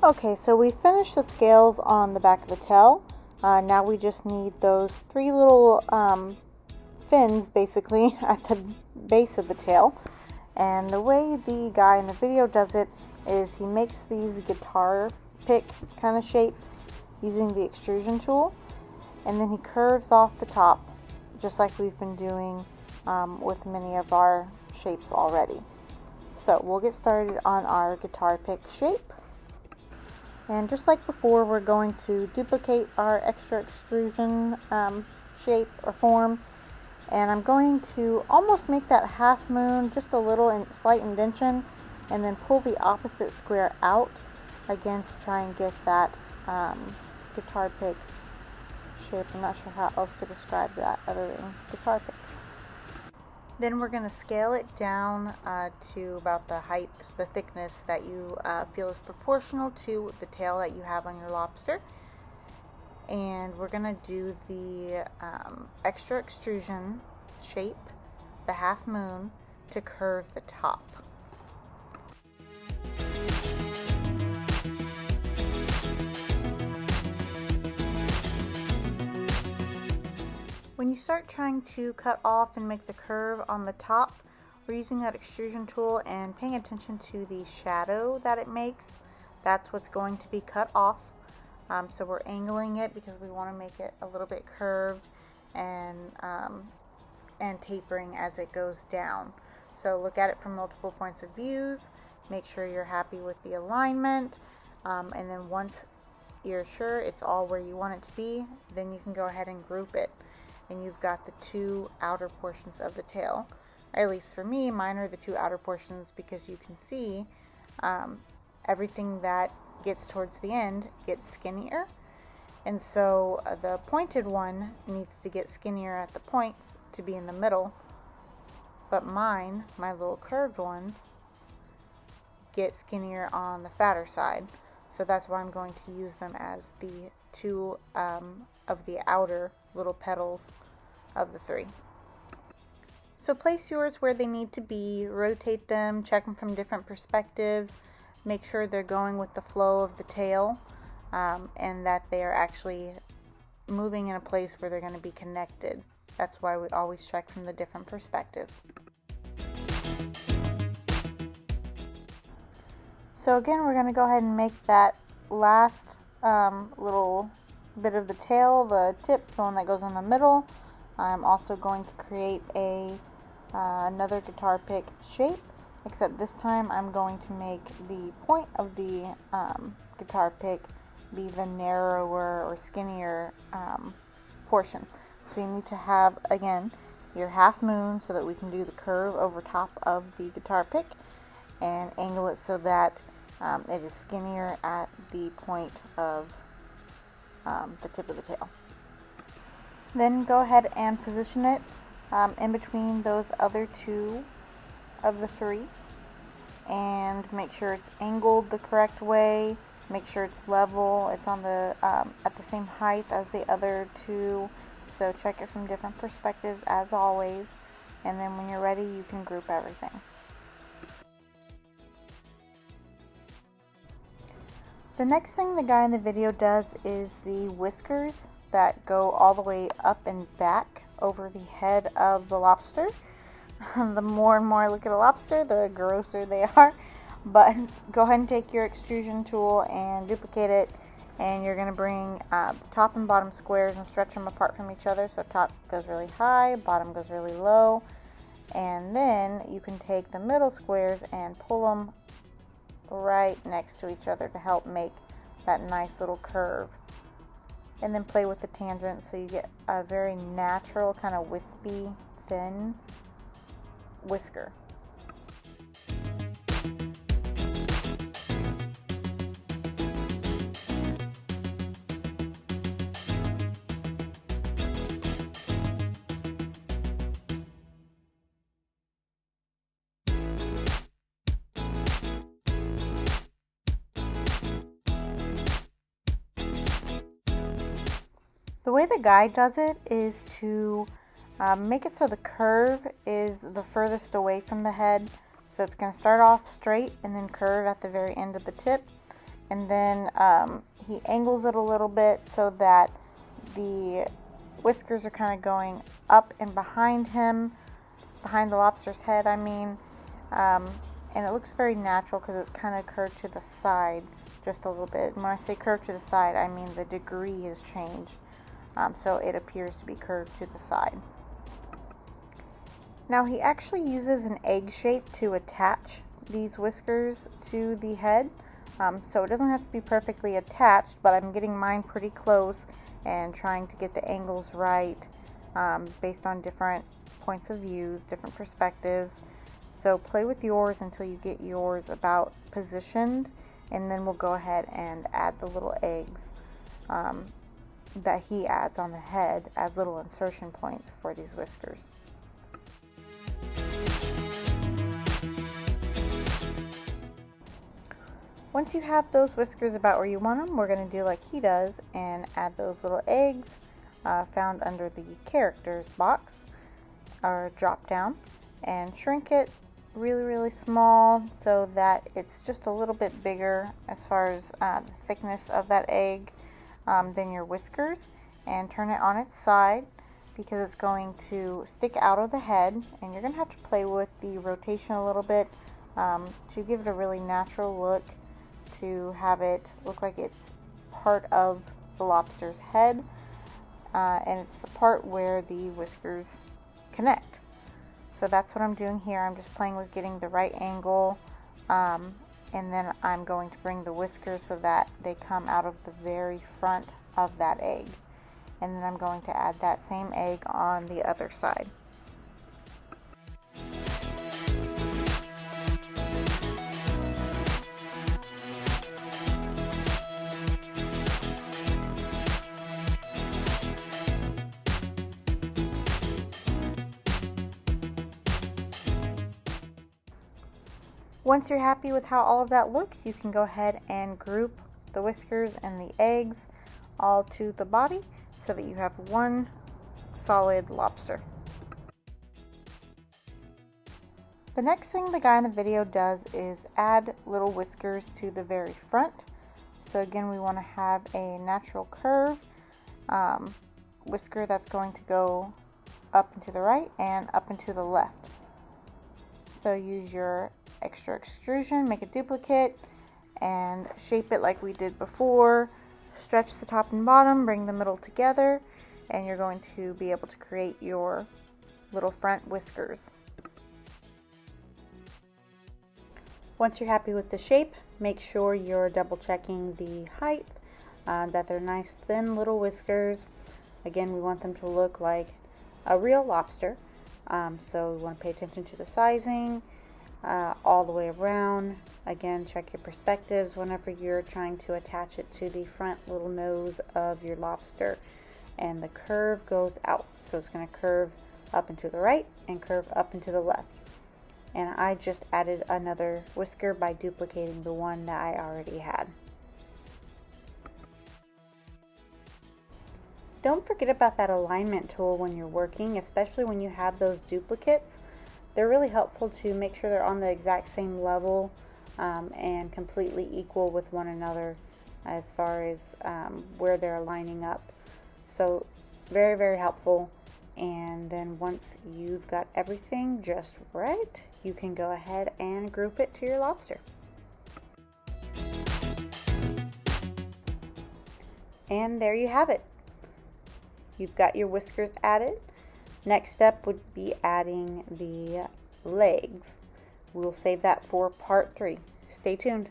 Okay, so we finished the scales on the back of the tail. Now we just need those three little fins basically at the base of the tail. And the way the guy in the video does it is he makes these guitar pick kind of shapes using the extrusion tool, and then he curves off the top just like we've been doing with many of our shapes already. So we'll get started on our guitar pick shape. And just like before, we're going to duplicate our extra extrusion shape or form, and I'm going to almost make that half moon just a little slight indentation, and then pull the opposite square out again to try and get that guitar pick shape. I'm not sure how else to describe that other than guitar pick. Then we're going to scale it down to about the height, the thickness that you feel is proportional to the tail that you have on your lobster. And we're going to do the extra extrusion shape, the half moon, to curve the top. When you start trying to cut off and make the curve on the top, we're using that extrusion tool and paying attention to the shadow that it makes. That's what's going to be cut off. So we're angling it because we want to make it a little bit curved and tapering as it goes down. So look at it from multiple points of views. Make sure you're happy with the alignment, and then once you're sure it's all where you want it to be, then you can go ahead and group it. And you've got the two outer portions of the tail. Or at least for me, mine are the two outer portions because you can see everything that gets towards the end gets skinnier. And so the pointed one needs to get skinnier at the point to be in the middle. But mine, my little curved ones, get skinnier on the fatter side. So that's why I'm going to use them as the two of the outer little petals of the three. So place yours where they need to be, rotate them, check them from different perspectives, make sure they're going with the flow of the tail, and that they are actually moving in a place where they're going to be connected. That's why we always check from the different perspectives. So again, we're going to go ahead and make that last little bit of the tail, the tip, the one that goes in the middle. I'm also going to create another guitar pick shape, except this time I'm going to make the point of the guitar pick be the narrower or skinnier portion. So you need to have, again, your half moon so that we can do the curve over top of the guitar pick, and angle it so that it is skinnier at the point of the tip of the tail. Then go ahead and position it in between those other two of the three, and make sure it's angled the correct way. Make sure it's level. It's on the at the same height as the other two. So check it from different perspectives as always. And then when you're ready, you can group everything. The next thing the guy in the video does is the whiskers that go all the way up and back over the head of the lobster. The more and more I look at a lobster, the grosser they are. But go ahead and take your extrusion tool and duplicate it, and you're going to bring the top and bottom squares and stretch them apart from each other. So top goes really high, bottom goes really low, and then you can take the middle squares and pull them right next to each other to help make that nice little curve. And then play with the tangents so you get a very natural kind of wispy, thin whisker. The way the guy does it is to make it so the curve is the furthest away from the head. So it's going to start off straight and then curve at the very end of the tip. and then he angles it a little bit so that the whiskers are kind of going up and behind him, behind the lobster's head, I mean. And it looks very natural because it's kind of curved to the side just a little bit. And when I say curved to the side, I mean the degree has changed. So it appears to be curved to the side. Now he actually uses an egg shape to attach these whiskers to the head. So it doesn't have to be perfectly attached, but I'm getting mine pretty close and trying to get the angles right based on different points of views, different perspectives. So play with yours until you get yours about positioned, and then we'll go ahead and add the little eggs that he adds on the head as little insertion points for these whiskers. Once you have those whiskers about where you want them, we're going to do like he does and add those little eggs found under the characters box or drop down, and shrink it really small so that it's just a little bit bigger as far as the thickness of that egg than your whiskers, and turn it on its side because it's going to stick out of the head, and you're going to have to play with the rotation a little bit to give it a really natural look, to have it look like it's part of the lobster's head, and it's the part where the whiskers connect. So that's what I'm doing here. I'm just playing with getting the right angle, and then I'm going to bring the whiskers so that they come out of the very front of that egg. And then I'm going to add that same egg on the other side. Once you're happy with how all of that looks, you can go ahead and group the whiskers and the eggs all to the body so that you have one solid lobster. The next thing the guy in the video does is add little whiskers to the very front. So again, we want to have a natural curve whisker that's going to go up and to the right and up and to the left. So use your extra extrusion, make a duplicate, and shape it like we did before. Stretch the top and bottom, bring the middle together, and you're going to be able to create your little front whiskers. Once you're happy with the shape, make sure you're double checking the height, that they're nice thin little whiskers. Again, we want them to look like a real lobster, so we want to pay attention to the sizing all the way around. Again, check your perspectives whenever you're trying to attach it to the front little nose of your lobster. And the curve goes out, so it's going to curve up and to the right and curve up and to the left. And I just added another whisker by duplicating the one that I already had. Don't forget about that alignment tool when you're working, especially when you have those duplicates. They're really helpful to make sure they're on the exact same level and completely equal with one another as far as where they're lining up. So very helpful. And then once you've got everything just right, you can go ahead and group it to your lobster. And there you have it. You've got your whiskers added. Next step would be adding the legs. We'll save that for part 3. Stay tuned.